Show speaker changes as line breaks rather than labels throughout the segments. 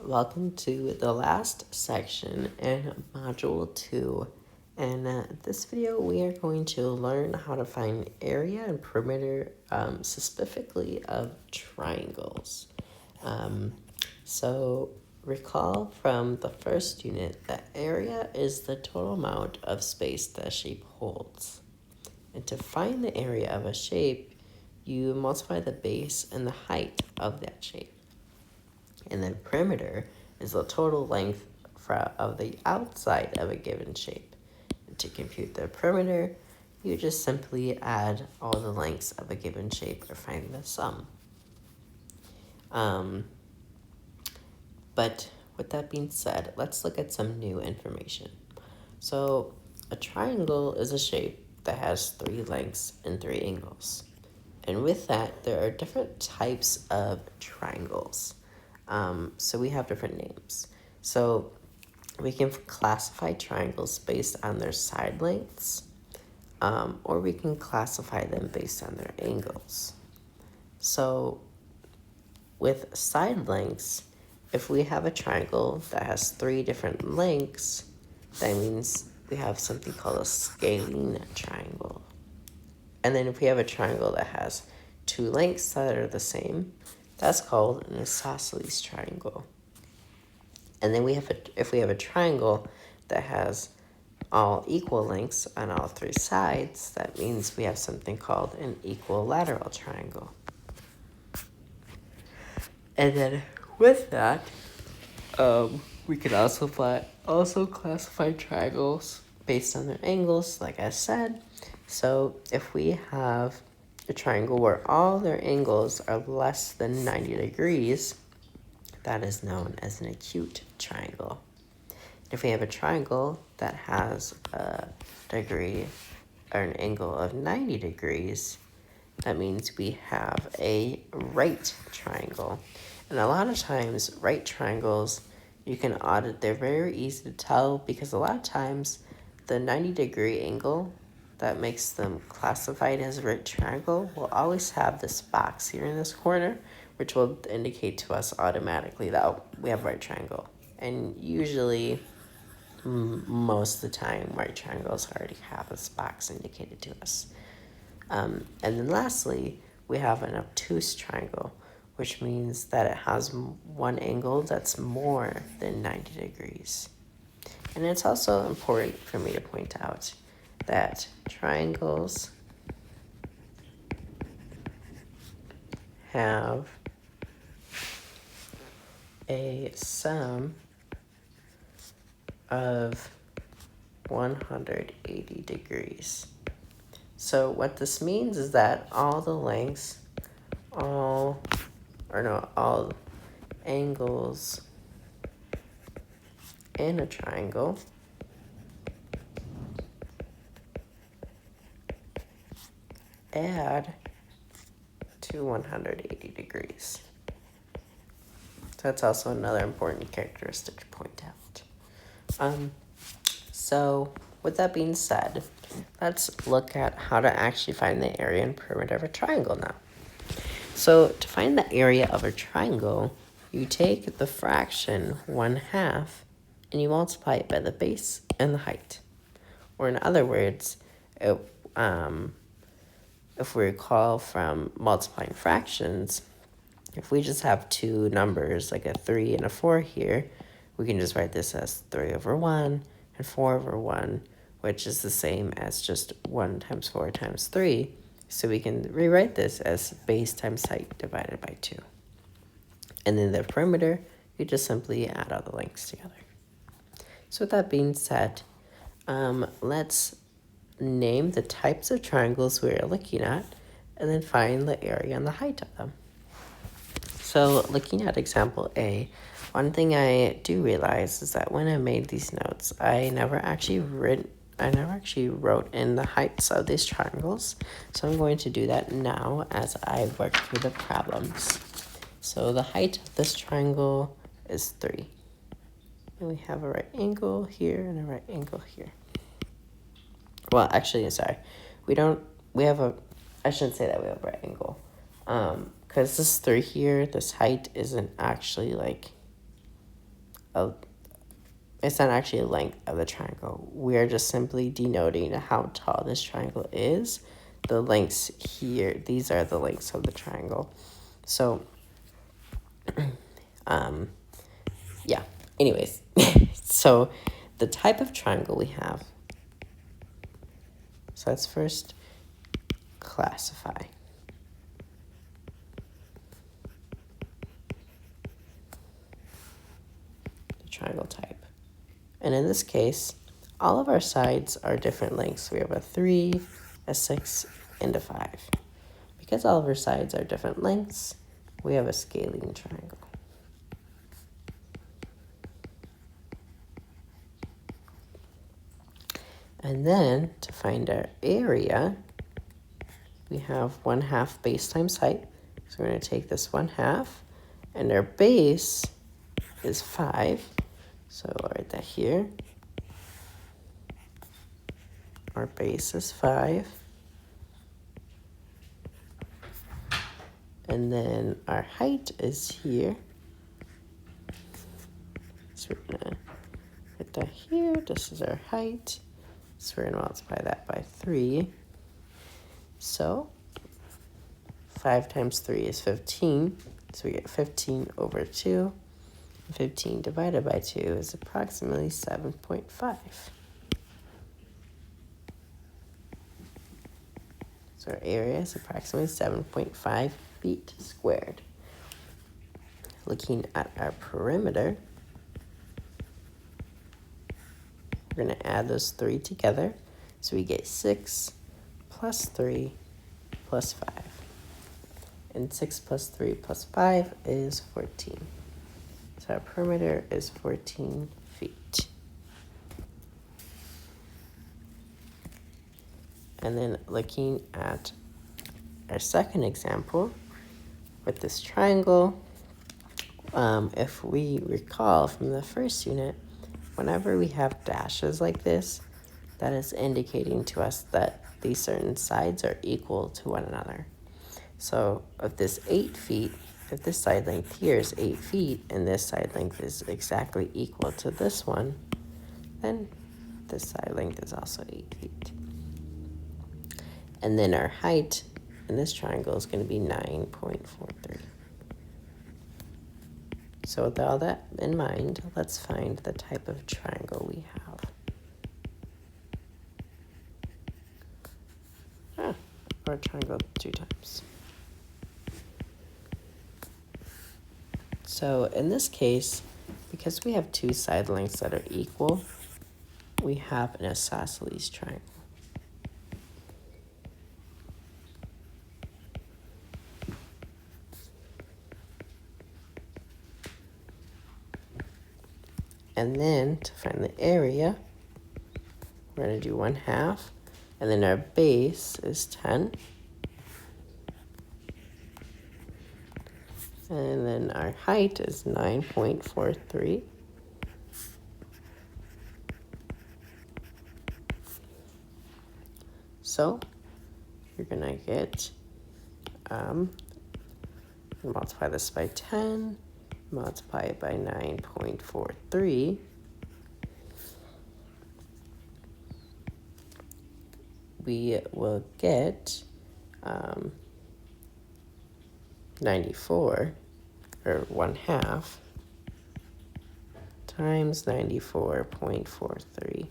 welcome to the last section in Module 2. In this video, we are going to learn how to find area and perimeter, specifically of triangles. So recall from the first unit that area is the total amount of space that a shape holds. And to find the area of a shape, you multiply the base and the height of that shape. And then perimeter is the total length of the outside of a given shape. And to compute the perimeter, you just simply add all the lengths of a given shape or find the sum. But with that being said, let's look at some new information. So a triangle is a shape that has 3 lengths and 3 angles. And with that, there are different types of triangles. So we have different names. So we can classify triangles based on their side lengths, or we can classify them based on their angles. So with side lengths, if we have a triangle that has 3 different lengths, that means we have something called a scalene triangle. And then if we have a triangle that has 2 lengths that are the same, that's called an isosceles triangle. And then if we have a triangle that has all equal lengths on all 3 sides, that means we have something called an equilateral triangle. And then with that, we can also classify triangles based on their angles, like I said. So if we have a triangle where all their angles are less than 90 degrees, that is known as an acute triangle. If we have a triangle that has a degree or an angle of 90 degrees, that means we have a right triangle. And a lot of times, right triangles, you can audit. They're very easy to tell because a lot of times the 90-degree angle that makes them classified as a right triangle will always have this box here in this corner, which will indicate to us automatically that we have a right triangle. And usually, most of the time, right triangles already have this box indicated to us. And then lastly, we have an obtuse triangle, which means that it has one angle that's more than 90 degrees. And it's also important for me to point out that triangles have a sum of 180 degrees. So what this means is that all the lengths, all angles in a triangle add to 180 degrees. So that's also another important characteristic to point out. So with that being said, let's look at how to actually find the area and perimeter of a triangle now. So to find the area of a triangle, you take the fraction 1/2 and you multiply it by the base and the height. Or in other words, if we recall from multiplying fractions, if we just have 2 numbers, like a 3 and a 4 here, we can just write this as 3/1 and 4/1, which is the same as just 1 times 4 times 3. So we can rewrite this as base times height divided by 2. And then the perimeter, you just simply add all the lengths together. So with that being said, let's name the types of triangles we're looking at and then find the area and the height of them. So looking at example A, one thing I do realize is that when I made these notes, I never actually wrote in the heights of these triangles. So I'm going to do that now as I work through the problems. So the height of this triangle is 3. And we have a right angle here and a right angle here. Well, actually, sorry. I shouldn't say that we have a right angle. Because this 3 here, this height isn't actually like it's not actually a length of the triangle. We are just simply denoting how tall this triangle is. The lengths here, these are the lengths of the triangle. So, yeah, anyways, so the type of triangle we have. So let's first classify. The triangle type. And in this case, all of our sides are different lengths. We have a 3, a 6, and a 5. Because all of our sides are different lengths, we have a scalene triangle. And then to find our area, we have 1/2 base times height. So we're going to take this 1/2, and our base is 5. So I'll write that here. Our base is 5. And then our height is here. So we're going to put that here. This is our height. So we're going to multiply that by 3. So 5 times 3 is 15. So we get 15 over 2. 15 divided by 2 is approximately 7.5. So our area is approximately 7.5 feet squared. Looking at our perimeter, we're going to add those 3 together. So we get 6 plus 3 plus 5. And 6 plus 3 plus 5 is 14. So our perimeter is 14 feet. And then looking at our second example with this triangle, if we recall from the first unit, whenever we have dashes like this, that is indicating to us that these certain sides are equal to one another. So if this 8 feet, if this side length here is 8 feet and this side length is exactly equal to this one, then this side length is also 8 feet. And then our height in this triangle is going to be 9.43. So with all that in mind, let's find the type of triangle we have. Or a triangle 2 times. So in this case, because we have 2 side lengths that are equal, we have an isosceles triangle. And then to find the area, we're going to do 1/2, and then our base is 10. And then our height is 9.43. So you're going to get, multiply this by 10, multiply it by 9.43. We will get 94, or 1/2, times 94.43.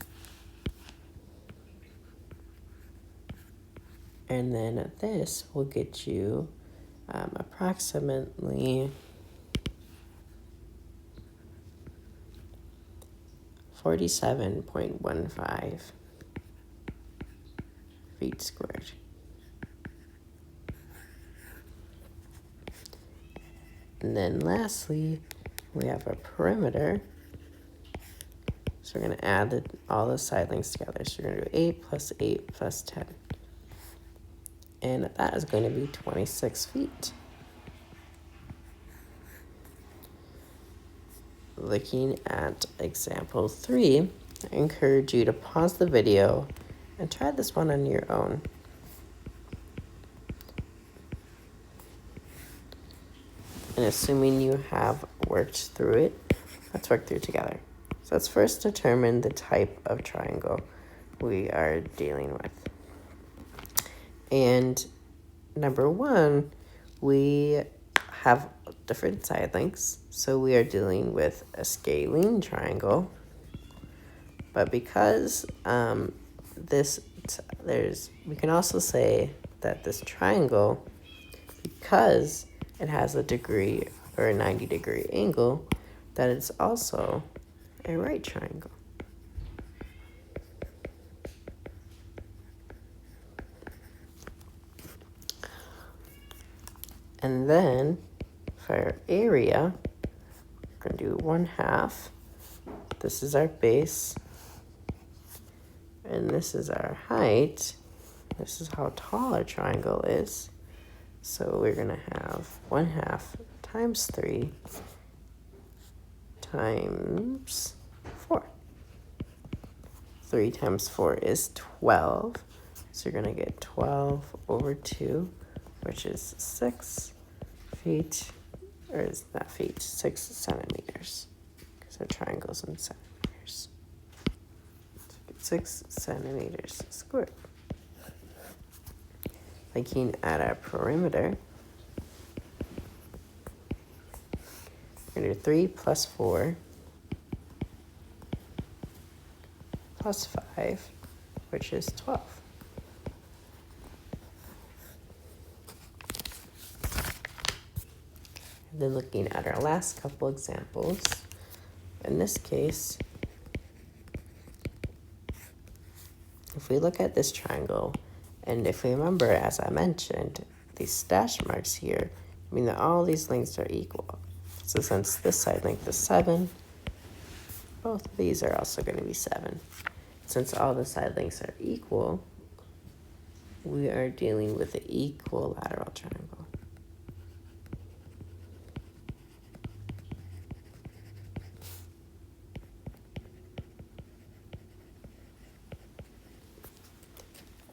And then this will get you approximately 47.15 feet squared. And then lastly, we have a perimeter. So we're going to add all the side lengths together. So we're going to do 8 plus 8 plus 10. And that is going to be 26 feet. Looking at example 3, I encourage you to pause the video and try this one on your own. And assuming you have worked through it, let's work through together. So let's first determine the type of triangle we are dealing with. And number one, we have different side lengths. So we are dealing with a scalene triangle. But because we can also say that this triangle, because it has a degree or a 90-degree angle, that it's also a right triangle. And then for our area, we're going to do 1/2. This is our base. And this is our height. This is how tall our triangle is. So we're going to have 1/2 times 3 times 4. 3 times 4 is 12. So you're going to get 12 over 2, which is 6 feet, or is not feet, 6 centimeters, because our triangle's in centimeters. So 6 centimeters squared. Looking at our perimeter, we're going to do 3 plus 4 plus 5, which is 12. And then looking at our last couple examples, in this case, if we look at this triangle, and if we remember, as I mentioned, these dash marks here mean that all these lengths are equal. So since this side length is 7, both of these are also going to be 7. Since all the side lengths are equal, we are dealing with an equilateral triangle.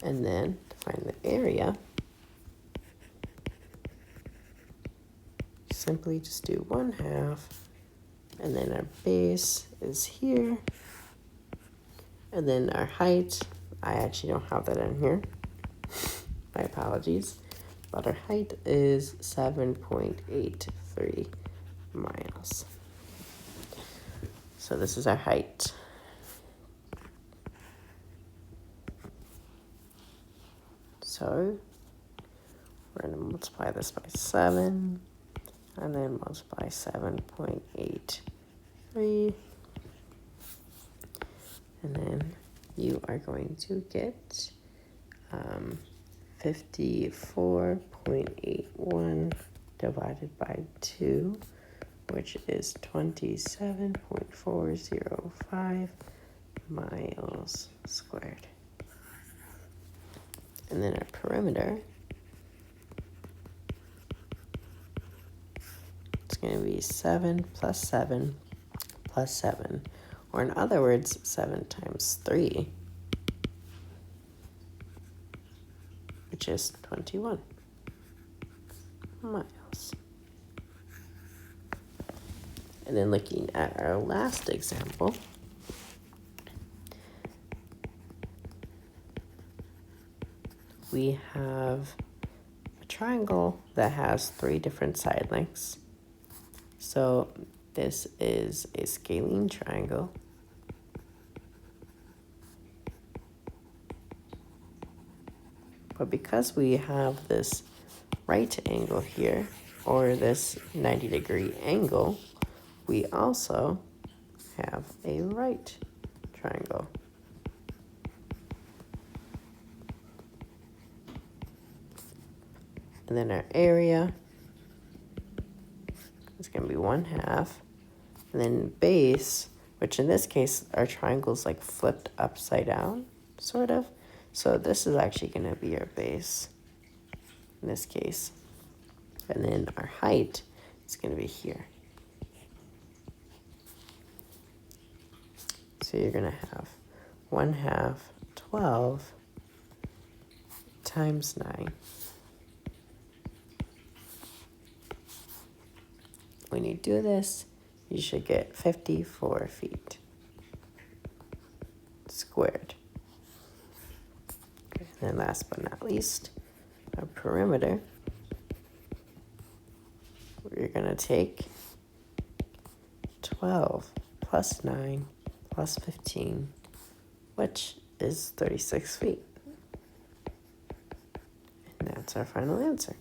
And then to find the area, simply just do 1/2, and then our base is here, and then our height, I actually don't have that in here, my apologies, but our height is 7.83 miles. So this is our height. So we're going to multiply this by 7, and then multiply 7.83, and then you are going to get 54.81 divided by 2, which is 27.405 miles squared. And then our perimeter, it's going to be 7 plus 7 plus 7, or in other words, 7 times 3, which is 21 miles. And then looking at our last example, we have a triangle that has 3 different side lengths. So this is a scalene triangle. But because we have this right angle here, or this 90-degree angle, we also have a right triangle. And then our area is going to be 1/2. And then base, which in this case, our triangle's like flipped upside down, sort of. So this is actually going to be our base in this case. And then our height is going to be here. So you're going to have 1/2, 12 times 9. When you do this, you should get 54 feet squared. And then last but not least, our perimeter. We're going to take 12 plus 9 plus 15, which is 36 feet. And that's our final answer.